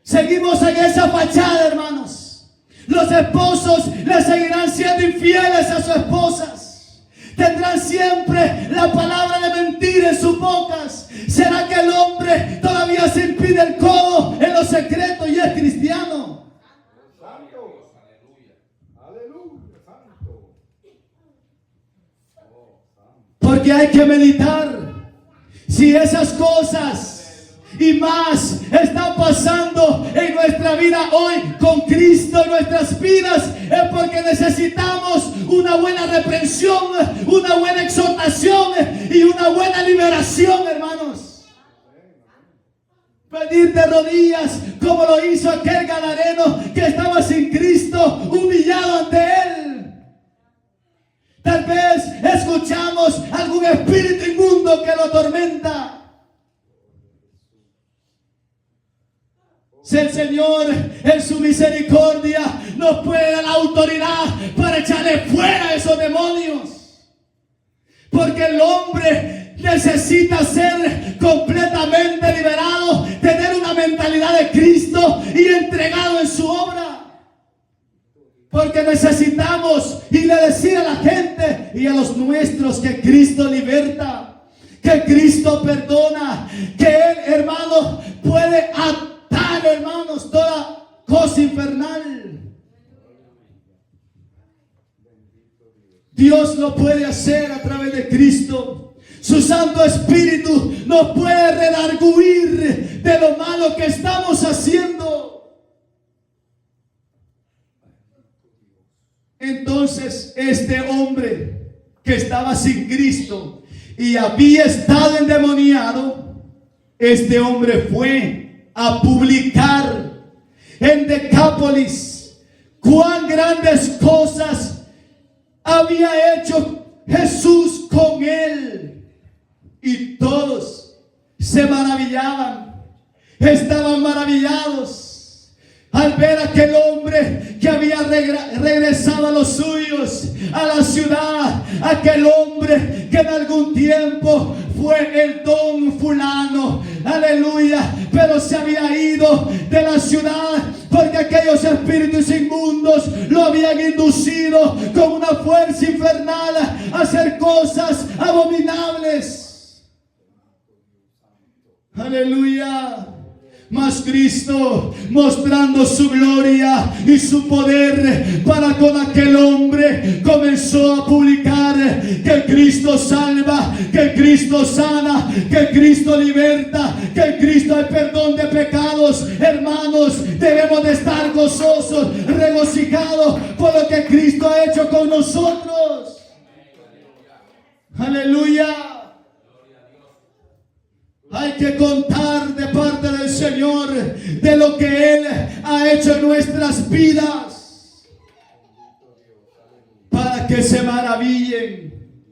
Seguimos en esa fachada, hermanos. Los esposos le seguirán siendo infieles a sus esposas. Tendrán siempre la palabra de mentira en sus bocas. ¿Será que el hombre todavía se impide el codo en lo secreto y es cristiano? Santo. Aleluya. Santo. Porque hay que meditar. Si esas cosas y más están pasando en nuestra vida hoy con Cristo en nuestras vidas, es porque necesitamos una buena reprensión, una buena exhortación y una buena liberación, hermanos. Pedir de rodillas como lo hizo aquel gadareno que estaba sin Cristo, humillado ante él. Tal vez escuchamos algún espíritu inmundo que lo atormenta. Si el Señor en su misericordia nos puede dar la autoridad para echarle fuera a esos demonios. Porque el hombre necesita ser completamente liberado, tener una mentalidad de Cristo y entregado en su obra. Porque necesitamos y le decir a la gente y a los nuestros que Cristo liberta, que Cristo perdona, que Él, hermano, puede hermanos, toda cosa infernal. Dios lo puede hacer a través de Cristo. Su Santo Espíritu nos puede redarguir de lo malo que estamos haciendo. Entonces este hombre que estaba sin Cristo y había estado endemoniado, este hombre fue a publicar en Decápolis cuán grandes cosas había hecho Jesús con él. Y todos se maravillaban, estaban maravillados al ver a aquel hombre que había regresado a los suyos, a la ciudad. Aquel hombre que en algún tiempo fue el don fulano, aleluya, pero se había ido de la ciudad porque aquellos espíritus inmundos lo habían inducido con una fuerza infernal a hacer cosas abominables. Aleluya. Mas Cristo, mostrando su gloria y su poder para con aquel hombre, comenzó a publicar que Cristo salva, que Cristo sana, que Cristo liberta, que en Cristo hay perdón de pecados. Hermanos, debemos de estar gozosos, regocijados por lo que Cristo ha hecho con nosotros. Aleluya. Hay que contar de parte del Señor de lo que Él ha hecho en nuestras vidas, para que se maravillen,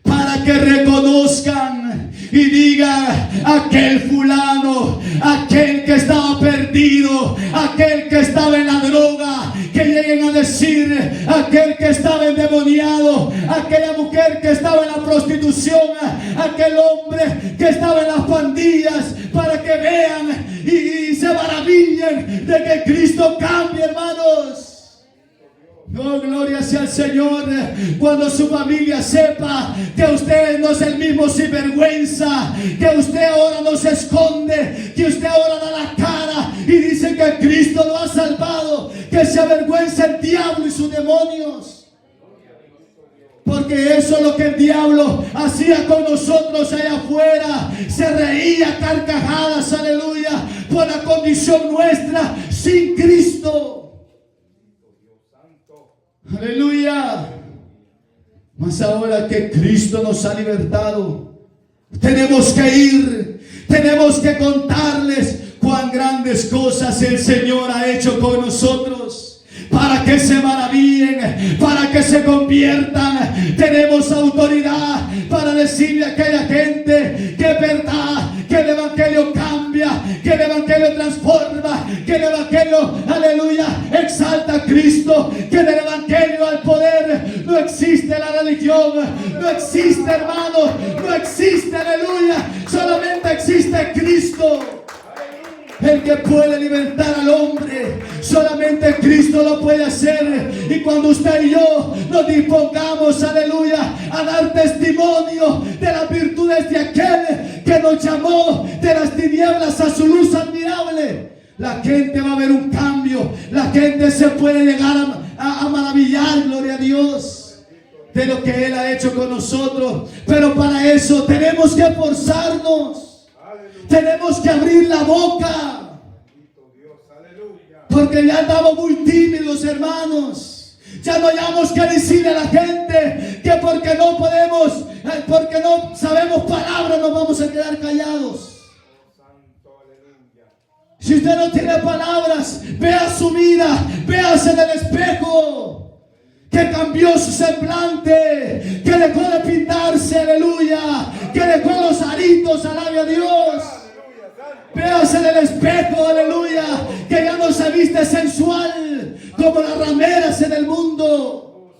para que reconozcan y digan: aquel fulano, aquel que estaba perdido, aquel que estaba en la droga, que lleguen a decir: aquel que estaba endemoniado, aquella mujer que estaba en la prostitución, aquel hombre que estaba en las pandillas, para que vean y se maravillen de que Cristo cambie, hermanos. Oh, gloria sea al Señor. Cuando su familia sepa que usted no es el mismo sinvergüenza, que usted ahora no se esconde, que usted ahora da la cara y dice que Cristo lo ha salvado, que se avergüenza el diablo y sus demonios. Porque eso es lo que el diablo hacía con nosotros allá afuera. Se reía carcajadas, aleluya, por la condición nuestra sin Cristo. Aleluya. Mas ahora que Cristo nos ha libertado, tenemos que ir, tenemos que contarles cuán grandes cosas el Señor ha hecho con nosotros. Para que se maravillen, para que se conviertan. Tenemos autoridad para decirle a aquella gente que es verdad, que el Evangelio cambia, que el Evangelio transforma, que el Evangelio, aleluya, exalta a Cristo, que en el Evangelio al poder no existe la religión, no existe, hermano, no existe, aleluya, solamente existe Cristo. El que puede libertar al hombre, solamente Cristo lo puede hacer. Y cuando usted y yo nos dispongamos, aleluya, a dar testimonio de las virtudes de aquel que nos llamó de las tinieblas a su luz admirable, la gente va a ver un cambio. La gente se puede llegar a maravillar, gloria a Dios, de lo que Él ha hecho con nosotros. Pero para eso tenemos que esforzarnos. Tenemos que abrir la boca, porque ya andamos muy tímidos, hermanos. Ya no hayamos que decirle a la gente que porque no podemos, porque no sabemos palabras, nos vamos a quedar callados. Si usted no tiene palabras, vea su vida, véase en el espejo, que cambió su semblante, que dejó de pintarse, aleluya, que dejó los aritos, alabe a Dios. Véase en el espejo, aleluya, que ya no se viste sensual como las rameras en el mundo.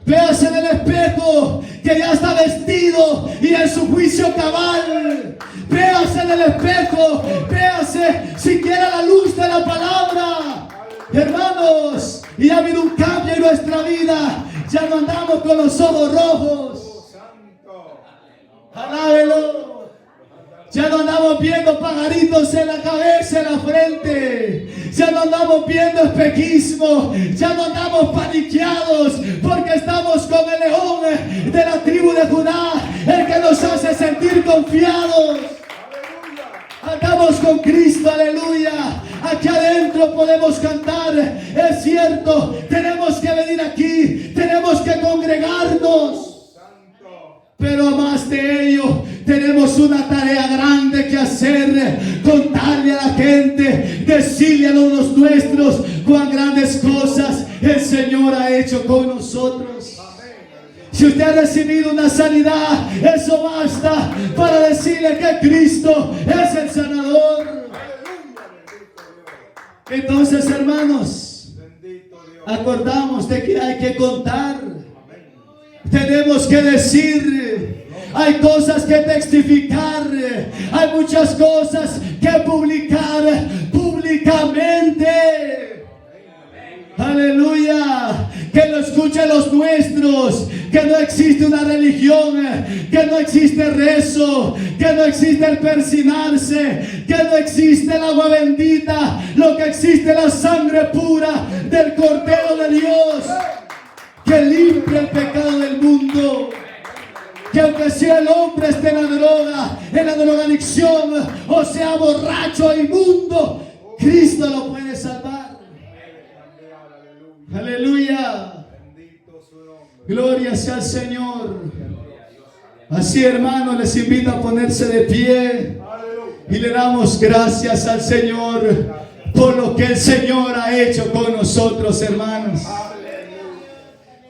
Véase en el espejo que ya está vestido y en su juicio cabal. Véase en el espejo, véase siquiera la luz de la palabra, hermanos. Y ha habido un cambio en nuestra vida. Ya no andamos con los ojos rojos. Alábelo. Ya no andamos viendo pajaritos en la cabeza, en la frente. Ya no andamos viendo espejismo. Ya no andamos paniqueados, porque estamos con el león de la tribu de Judá, el que nos hace sentir confiados. Andamos con Cristo, aleluya. Aquí adentro podemos cantar. Es cierto, tenemos que venir aquí, tenemos que congregarnos. Pero más de ello, tenemos una tarea grande que hacer. Contarle a la gente, decirle a los nuestros cuán grandes cosas el Señor ha hecho con nosotros. Si usted ha recibido una sanidad, eso basta para decirle que Cristo es el sanador. Entonces, hermanos, acordamos de que hay que contar. Tenemos que decir, hay cosas que testificar, hay muchas cosas que publicar públicamente. Aleluya, que lo escuchen los nuestros, que no existe una religión, que no existe rezo, que no existe el persinarse, que no existe el agua bendita, lo que existe es la sangre pura del Cordero de Dios, que limpia el pecado del mundo. Que aunque sea el hombre esté en la drogadicción, o sea borracho o inmundo, Cristo lo puede salvar. Aleluya. Gloria sea al Señor. Así, hermanos, les invito a ponerse de pie y le damos gracias al Señor por lo que el Señor ha hecho con nosotros, hermanos.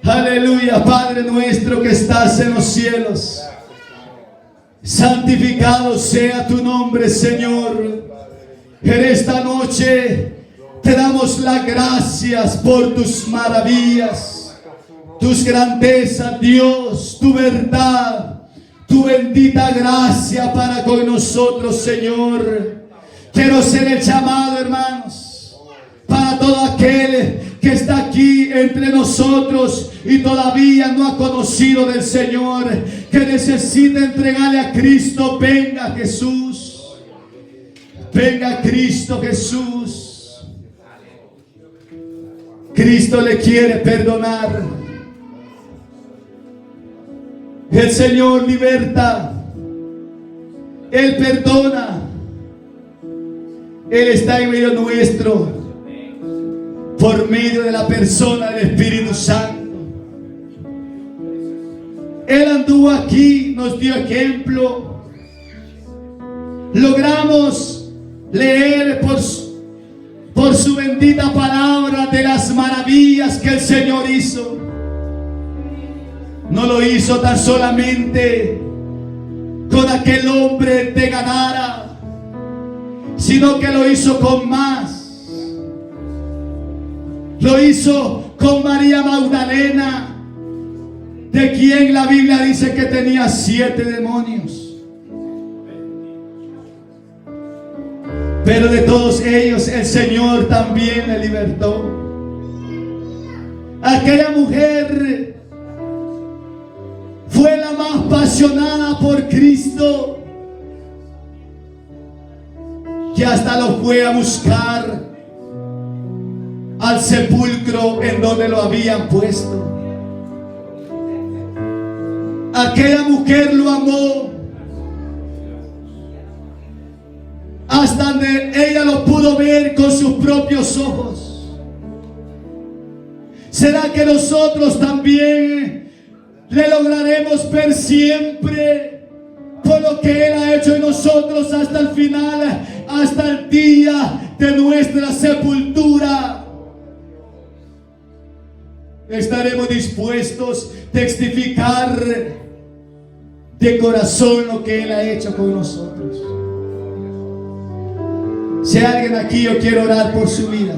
Aleluya. Padre nuestro que estás en los cielos, santificado sea tu nombre, Señor. En esta noche te damos las gracias por tus maravillas, tus grandezas, Dios, tu verdad, tu bendita gracia para con nosotros, Señor. Quiero ser el llamado, hermanos, para todo aquel que está aquí entre nosotros y todavía no ha conocido del Señor, que necesita entregarle a Cristo. Venga Jesús, venga Cristo Jesús. Cristo le quiere perdonar. El Señor liberta, Él perdona, Él está en medio nuestro por medio de la persona del Espíritu Santo. Él anduvo aquí, nos dio ejemplo. Logramos leer por su bendita palabra de las maravillas que el Señor hizo. No lo hizo tan solamente con aquel hombre de Gadara, sino que lo hizo con más. Lo hizo con María Magdalena, de quien la Biblia dice que tenía 7 demonios. Pero de todos ellos el Señor también le libertó. Aquella mujer fue la más apasionada por Cristo, que hasta lo fue a buscar al sepulcro en donde lo habían puesto. Aquella mujer lo amó hasta donde ella lo pudo ver con sus propios ojos. ¿Será que nosotros también le lograremos ver siempre por lo que Él ha hecho en nosotros hasta el final, hasta el día de nuestra sepultura? Estaremos dispuestos a testificar de corazón lo que Él ha hecho con nosotros. Si hay alguien aquí, yo quiero orar por su vida.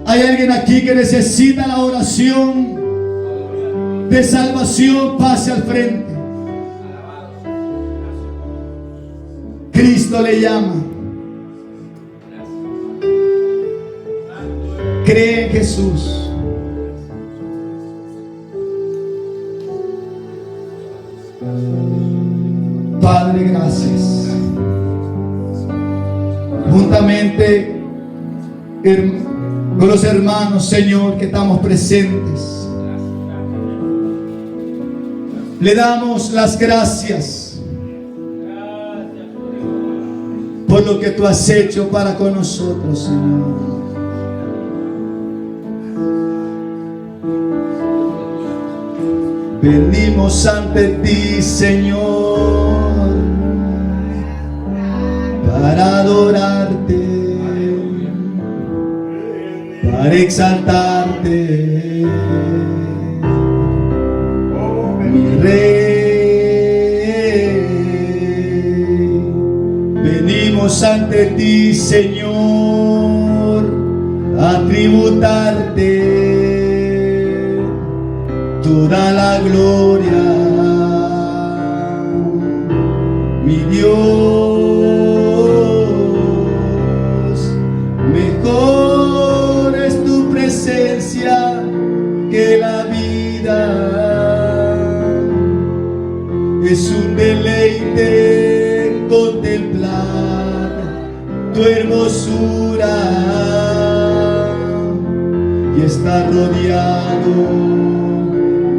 Hay alguien aquí que necesita la oración de salvación, pase al frente. Cristo le llama. Cree en Jesús. Padre, gracias. Juntamente con los hermanos, Señor, que estamos presentes, le damos las gracias por lo que tú has hecho para con nosotros, Señor. Venimos ante ti, Señor, para adorarte, para exaltarte, mi Rey. Venimos ante ti, Señor, a tributarte toda la gloria, mi Dios. Mejor es tu presencia que la vida. Es un deleite contemplar tu hermosura y estar rodeado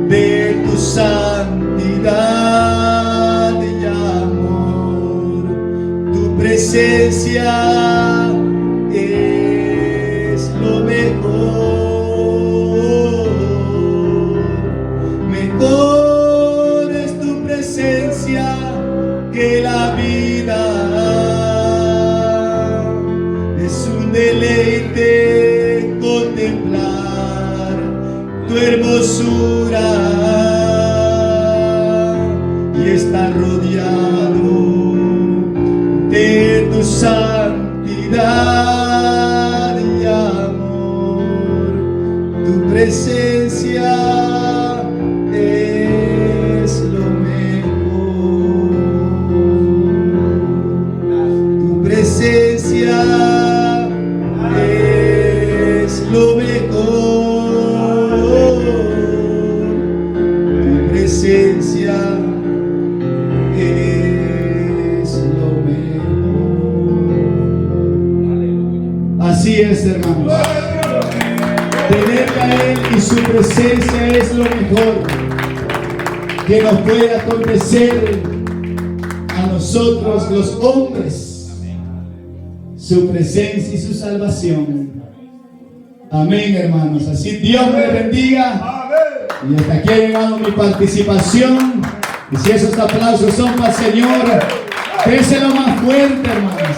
de tu santidad y amor. Tu presencia es lo mejor. Mejor es tu presencia que la vida. Es un deleite contemplar tu hermosura y estar rodeado de tu santidad y amor. Tu presencia es lo mejor. Tu presencia es lo mejor. Tu presencia es lo mejor. Así es, hermanos. Tenerle a Él y su presencia es lo mejor que nos puede acontecer a nosotros los hombres su presencia y su salvación. Amén, hermanos. Así Dios me bendiga. Y hasta aquí ha llegado mi participación. Y si esos aplausos son para el Señor, déselo más fuerte, hermanos.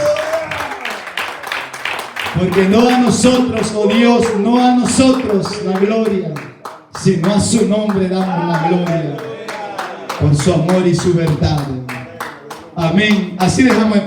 Porque no a nosotros, oh Dios, no a nosotros la gloria, sino a su nombre damos la gloria. Por su amor y su verdad. Amén. Así dejamos en pie.